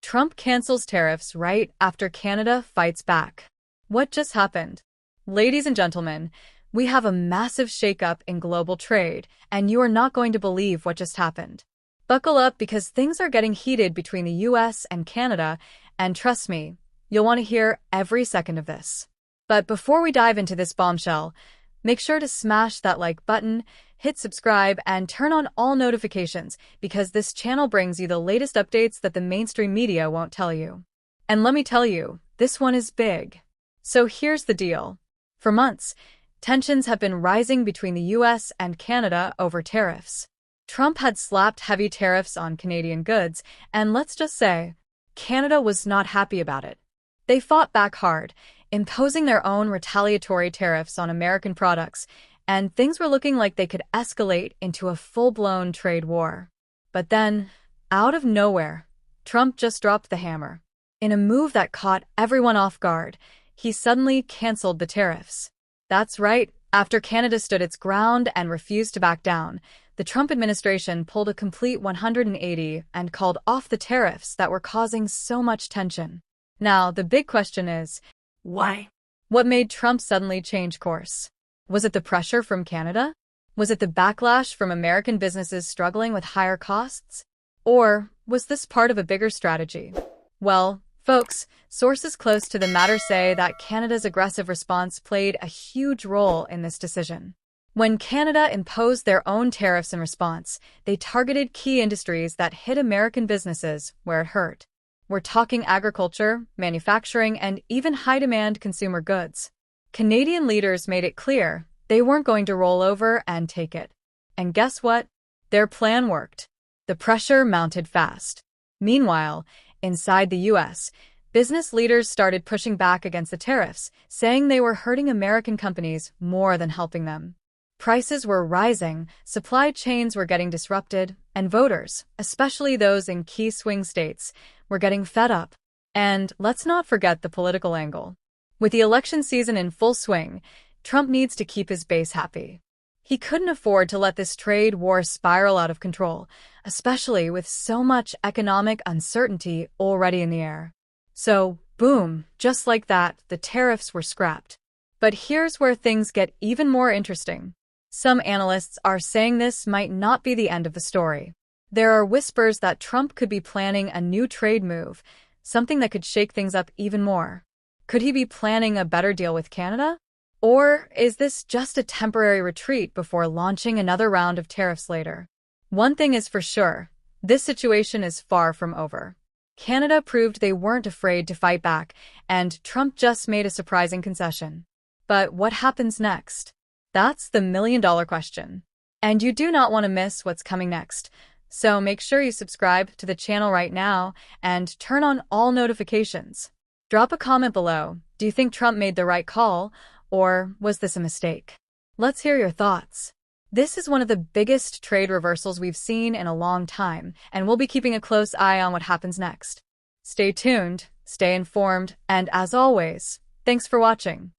Trump cancels tariffs right after Canada fights back. What just happened? Ladies and gentlemen, we have a massive shakeup in global trade, and you are not going to believe what just happened. Buckle up because things are getting heated between the US and Canada, and trust me, you'll want to hear every second of this. But before we dive into this bombshell, make sure to smash that like button, hit subscribe, and turn on all notifications because this channel brings you the latest updates that the mainstream media won't tell you. And let me tell you, this one is big. So here's the deal. For months, tensions have been rising between the US and Canada over tariffs. Trump had slapped heavy tariffs on Canadian goods, and let's just say, Canada was not happy about it. They fought back hard, imposing their own retaliatory tariffs on American products, and things were looking like they could escalate into a full-blown trade war. But then, out of nowhere, Trump just dropped the hammer. In a move that caught everyone off guard, he suddenly canceled the tariffs. That's right, after Canada stood its ground and refused to back down, the Trump administration pulled a complete 180 and called off the tariffs that were causing so much tension. Now, the big question is, why? What made Trump suddenly change course? Was it the pressure from Canada? Was it the backlash from American businesses struggling with higher costs? Or was this part of a bigger strategy? Well, folks, sources close to the matter say that Canada's aggressive response played a huge role in this decision. When Canada imposed their own tariffs in response, they targeted key industries that hit American businesses where it hurt. We're talking agriculture, manufacturing, and even high-demand consumer goods. Canadian leaders made it clear they weren't going to roll over and take it. And guess what? Their plan worked. The pressure mounted fast. Meanwhile, inside the US, business leaders started pushing back against the tariffs, saying they were hurting American companies more than helping them. Prices were rising, supply chains were getting disrupted, and voters, especially those in key swing states, were getting fed up. And let's not forget the political angle. With the election season in full swing, Trump needs to keep his base happy. He couldn't afford to let this trade war spiral out of control, especially with so much economic uncertainty already in the air. So, boom, just like that, the tariffs were scrapped. But here's where things get even more interesting. Some analysts are saying this might not be the end of the story. There are whispers that Trump could be planning a new trade move, something that could shake things up even more. Could he be planning a better deal with Canada? Or is this just a temporary retreat before launching another round of tariffs later? One thing is for sure, this situation is far from over. Canada proved they weren't afraid to fight back, and Trump just made a surprising concession. But what happens next? That's the million-dollar question. And you do not want to miss what's coming next. So make sure you subscribe to the channel right now and turn on all notifications. Drop a comment below. Do you think Trump made the right call, or was this a mistake? Let's hear your thoughts. This is one of the biggest trade reversals we've seen in a long time, and we'll be keeping a close eye on what happens next. Stay tuned, stay informed, and as always, thanks for watching.